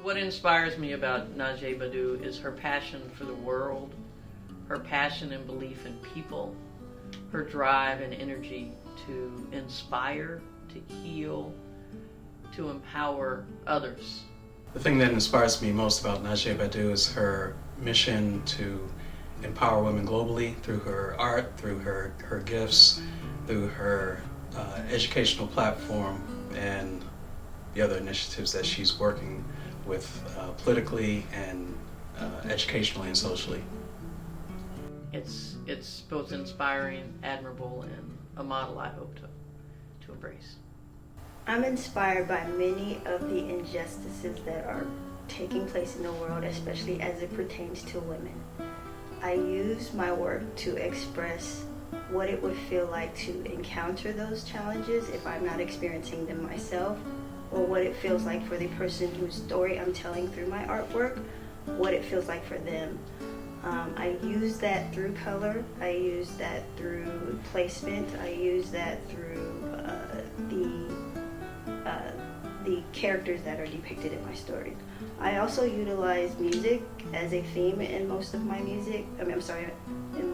What inspires me about Najee Badu is her passion for the world, her passion and belief in people, her drive and energy to inspire, to heal, to empower others. The thing that inspires me most about Najee Badu is her mission to empower women globally through her art, through her gifts, through her educational platform, and the other initiatives that she's working with politically and educationally and socially. It's both inspiring, admirable, and a model I hope to embrace. I'm inspired by many of the injustices that are taking place in the world, especially as it pertains to women. I use my work to express what it would feel like to encounter those challenges if I'm not experiencing them myself, or what it feels like for the person whose story I'm telling through my artwork, what it feels like for them. I use that through color, I use that through placement, I use that through the characters that are depicted in my stories. I also utilize music as a theme in most of my in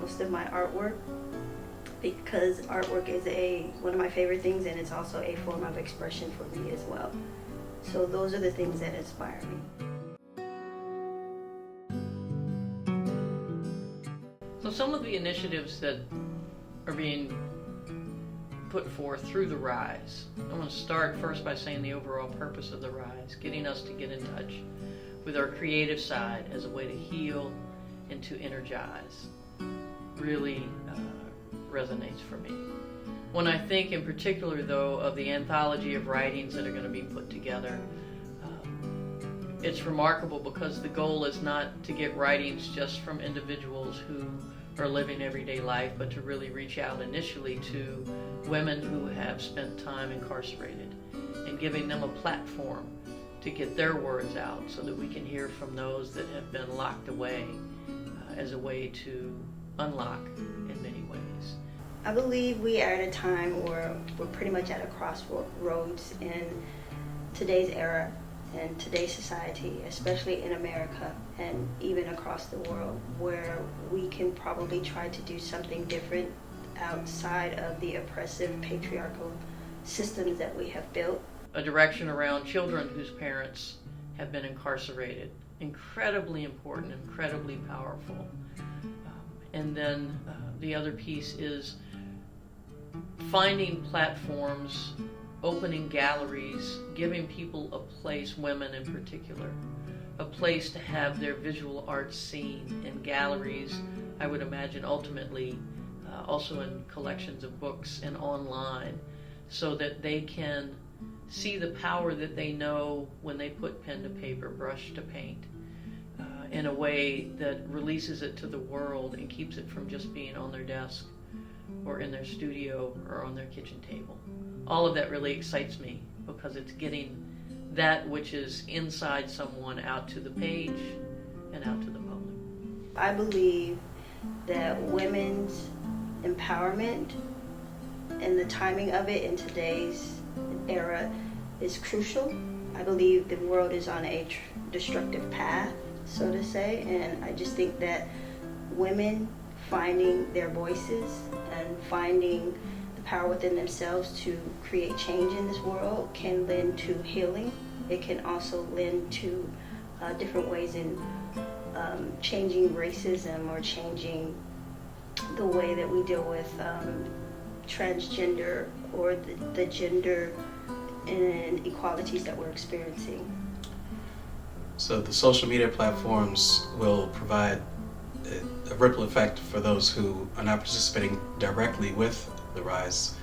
most of my artwork, because artwork is one of my favorite things, and it's also a form of expression for me as well. So those are the things that inspire me. So some of the initiatives that are being put forth through the Rise. I want to start first by saying the overall purpose of the Rise, getting us to get in touch with our creative side as a way to heal and to energize, really resonates for me. When I think in particular, though, of the anthology of writings that are going to be put together, it's remarkable because the goal is not to get writings just from individuals who are living everyday life, but to really reach out initially to women who have spent time incarcerated and giving them a platform to get their words out so that we can hear from those that have been locked away as a way to unlock in many ways. I believe we are at a time where we're pretty much at a crossroads in today's era and today's society, especially in America and even across the world, where we can probably try to do something different outside of the oppressive patriarchal systems that we have built. A direction around children whose parents have been incarcerated. Incredibly important, incredibly powerful. And then the other piece is finding platforms, opening galleries, giving people a place, women in particular, a place to have their visual arts seen in galleries, I would imagine ultimately also in collections of books and online, so that they can see the power that they know when they put pen to paper, brush to paint, in a way that releases it to the world and keeps it from just being on their desk or in their studio or on their kitchen table. All of that really excites me because it's getting that which is inside someone out to the page and out to the public. I believe that women's empowerment and the timing of it in today's era is crucial. I believe the world is on a destructive path, so to say, and I just think that women finding their voices and finding the power within themselves to create change in this world can lend to healing. It can also lend to different ways in changing racism or changing the way that we deal with transgender or the gender inequalities that we're experiencing. So the social media platforms will provide a ripple effect for those who are not participating directly with the Rise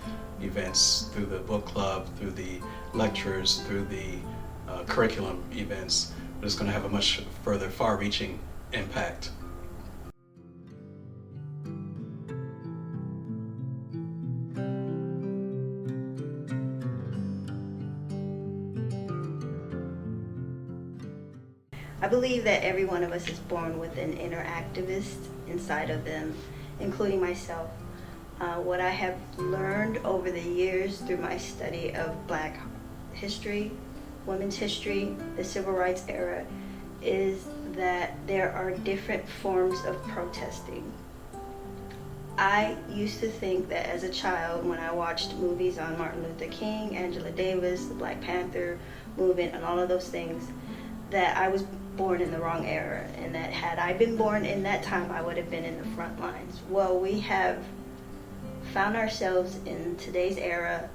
events, through the book club, through the lectures, through the curriculum events, but it's going to have a much further, far-reaching impact. I believe that every one of us is born with an inner activist inside of them, including myself. What I have learned over the years through my study of Black history, women's history, the civil rights era, is that there are different forms of protesting. I used to think that as a child, when I watched movies on Martin Luther King, Angela Davis, the Black Panther movement, and all of those things, that I was born in the wrong era, and that had I been born in that time, I would have been in the front lines. Well, we have found ourselves in today's era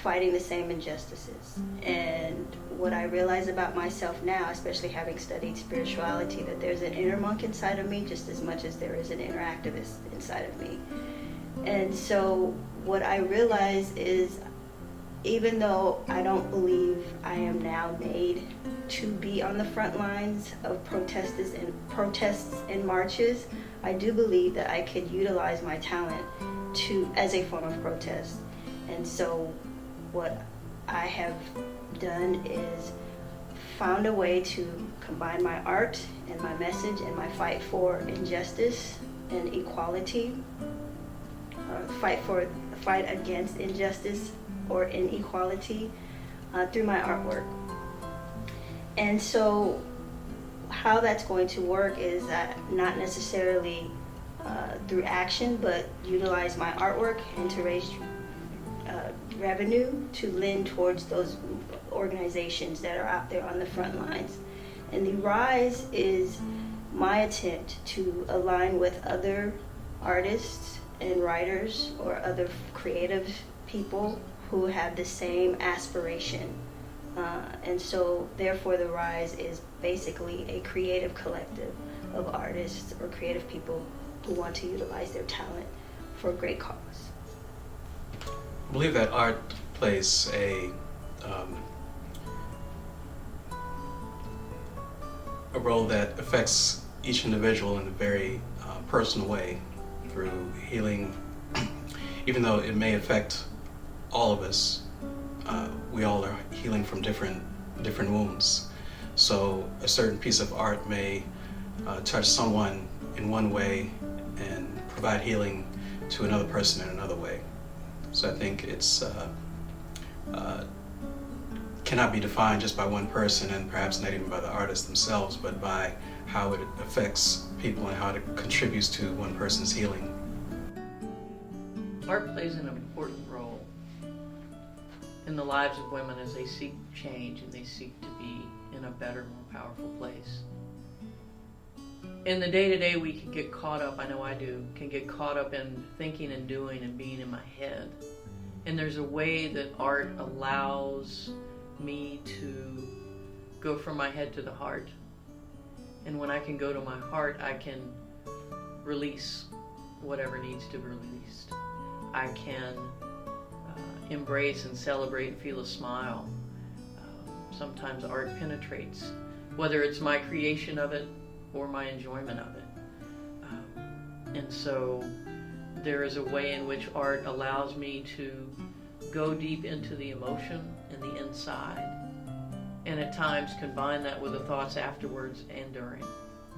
fighting the same injustices. And what I realize about myself now, especially having studied spirituality, that there's an inner monk inside of me just as much as there is an inner activist inside of me. And so what I realize is, even though I don't believe I am now made to be on the front lines of protests and marches, I do believe that I could utilize my talent as a form of protest. And so what I have done is found a way to combine my art and my message and my fight for injustice and equality, fight against injustice or inequality through my artwork. And so how that's going to work is not necessarily through action, but utilize my artwork and to raise revenue to lend towards those organizations that are out there on the front lines. And the Rise is my attempt to align with other artists and writers or other creative people who have the same aspiration. And so therefore the Rise is basically a creative collective of artists or creative people who want to utilize their talent for a great cause. I believe that art plays a role that affects each individual in a very personal way through healing. Even though it may affect all of us, we all are healing from different wounds. So a certain piece of art may touch someone in one way and provide healing to another person in another way. So I think it's cannot be defined just by one person, and perhaps not even by the artists themselves, but by how it affects people and how it contributes to one person's healing. Art plays an important role in the lives of women as they seek change and they seek to be in a better, more powerful place. In the day-to-day, we can get caught up, I know I do, can get caught up in thinking and doing and being in my head. And there's a way that art allows me to go from my head to the heart. And when I can go to my heart, I can release whatever needs to be released. I can embrace and celebrate and feel a smile. Sometimes art penetrates, whether it's my creation of it or my enjoyment of it. And so there is a way in which art allows me to go deep into the emotion and the inside, and at times combine that with the thoughts afterwards and during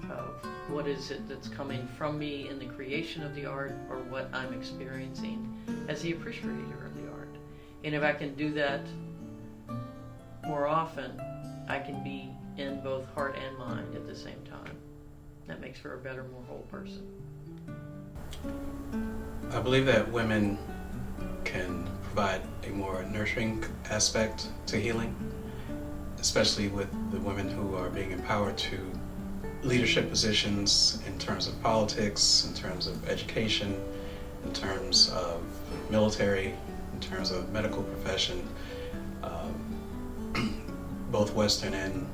of what is it that's coming from me in the creation of the art, or what I'm experiencing as the appreciator of the art. And if I can do that more often, I can be in both heart and mind at the same time. That makes for a better, more whole person. I believe that women can provide a more nurturing aspect to healing, especially with the women who are being empowered to leadership positions in terms of politics, in terms of education, in terms of military, in terms of medical profession, both Western and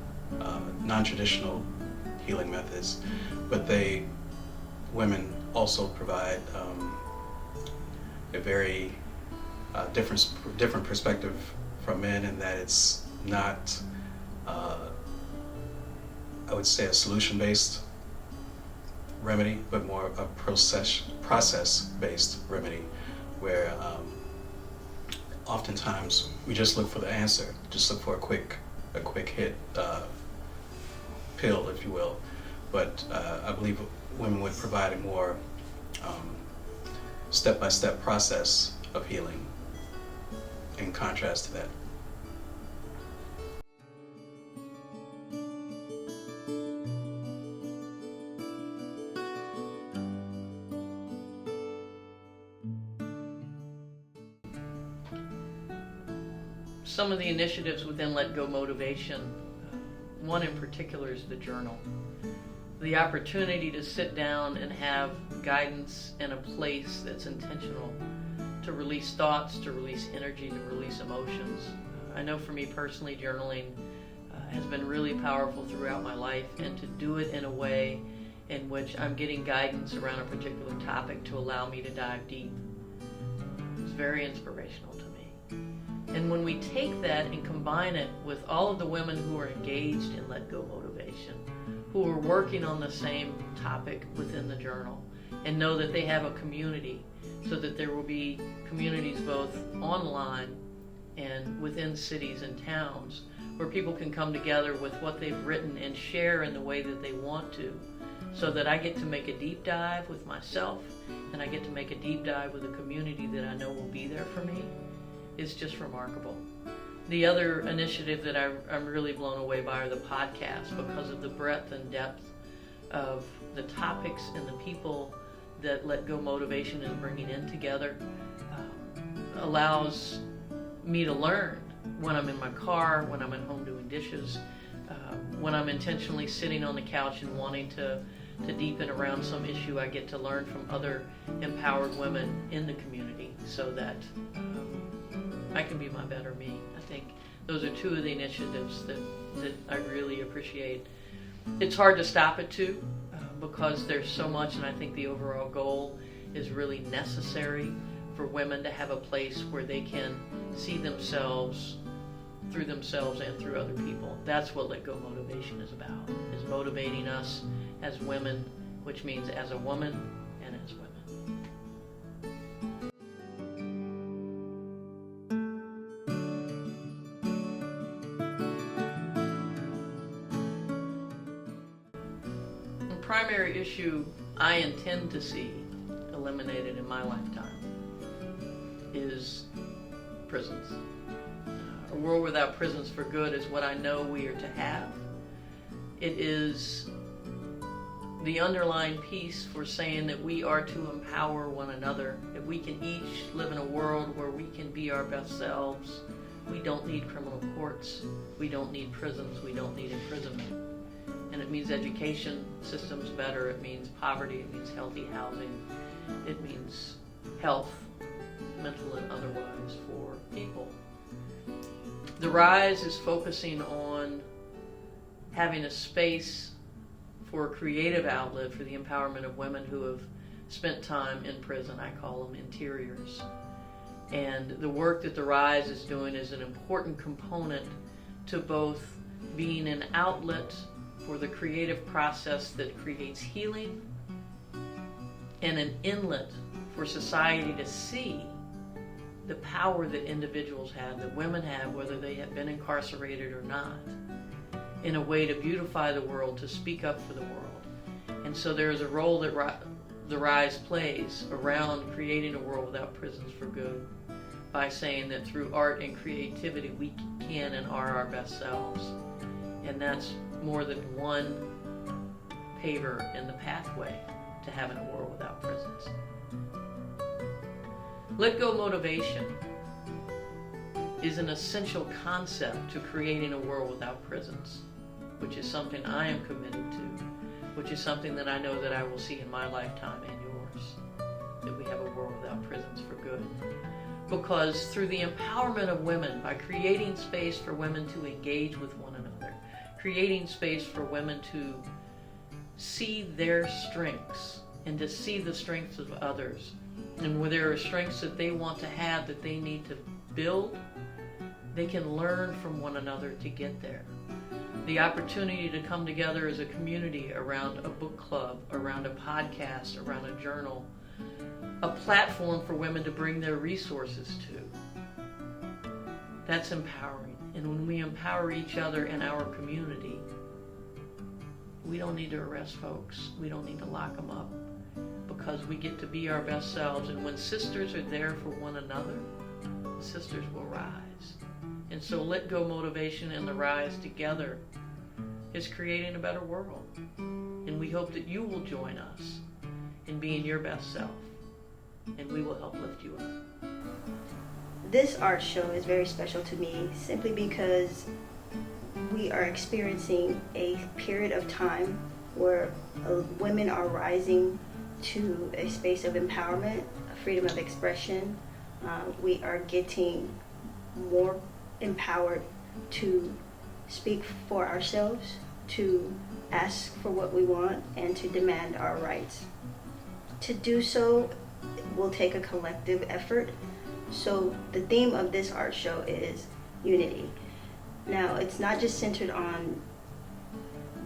non-traditional healing methods. But women also provide a very different perspective from men, in that it's not, I would say, a solution-based remedy, but more a process-based remedy, where oftentimes we just look for the answer, just look for a quick hit pill, if you will. But I believe women would provide a more step-by-step process of healing in contrast to that. some of the initiatives within Let Go Motivation, one in particular is the journal. The opportunity to sit down and have guidance in a place that's intentional, to release thoughts, to release energy, to release emotions. I know for me personally, journaling has been really powerful throughout my life, and to do it in a way in which I'm getting guidance around a particular topic to allow me to dive deep is very inspirational to me. And when we take that and combine it with all of the women who are engaged in Let Go Motivation, who are working on the same topic within the journal, and know that they have a community, so that there will be communities both online and within cities and towns where people can come together with what they've written and share in the way that they want to, so that I get to make a deep dive with myself and I get to make a deep dive with a community that I know will be there for me. It's just remarkable. The other initiative that I'm really blown away by are the podcasts, because of the breadth and depth of the topics and the people that Let Go Motivation is bringing in together. Allows me to learn when I'm in my car, when I'm at home doing dishes, when I'm intentionally sitting on the couch and wanting to deepen around some issue. I get to learn from other empowered women in the community, so that I can be my better me. I think those are two of the initiatives that I really appreciate. It's hard to stop at two because there's so much, and I think the overall goal is really necessary for women to have a place where they can see themselves through themselves and through other people. That's what Let Go Motivation is about, is motivating us as women, which means as a woman and as women. The primary issue I intend to see eliminated in my lifetime is prisons. A world without prisons for good is what I know we are to have. It is the underlying piece for saying that we are to empower one another. If we can each live in a world where we can be our best selves, we don't need criminal courts, we don't need prisons, we don't need imprisonment. And it means education systems better, it means poverty, it means healthy housing, it means health, mental and otherwise, for people. The Rise is focusing on having a space for a creative outlet for the empowerment of women who have spent time in prison. I call them interiors. And the work that the Rise is doing is an important component to both being an outlet for the creative process that creates healing, and an inlet for society to see the power that individuals have, that women have, whether they have been incarcerated or not, in a way to beautify the world, to speak up for the world. And so there is a role that the Rise plays around creating a world without prisons for good, by saying that through art and creativity we can and are our best selves. And that's more than one paver in the pathway to having a world without prisons. Let Go Motivation is an essential concept to creating a world without prisons, which is something I am committed to, which is something that I know that I will see in my lifetime and yours, that we have a world without prisons for good. Because through the empowerment of women, by creating space for women to engage with one another, creating space for women to see their strengths and to see the strengths of others, and where there are strengths that they want to have that they need to build, they can learn from one another to get there. The opportunity to come together as a community around a book club, around a podcast, around a journal, a platform for women to bring their resources to. That's empowering. And when we empower each other in our community, we don't need to arrest folks. We don't need to lock them up, because we get to be our best selves. And when sisters are there for one another, sisters will rise. And so Let Go Motivation and the Rise together is creating a better world. And we hope that you will join us in being your best self, and we will help lift you up. this art show is very special to me simply because we are experiencing a period of time where women are rising to a space of empowerment, freedom of expression. We are getting more empowered to speak for ourselves, to ask for what we want, and to demand our rights. To do so will take a collective effort. So the theme of this art show is unity. Now, it's not just centered on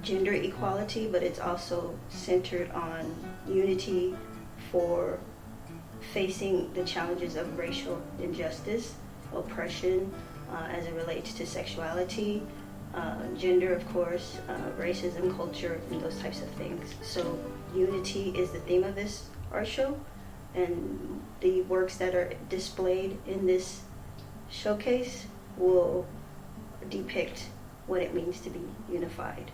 gender equality, but it's also centered on unity for facing the challenges of racial injustice, oppression as it relates to sexuality, gender, of course, racism, culture, and those types of things. So unity is the theme of this art show, and the works that are displayed in this showcase will depict what it means to be unified.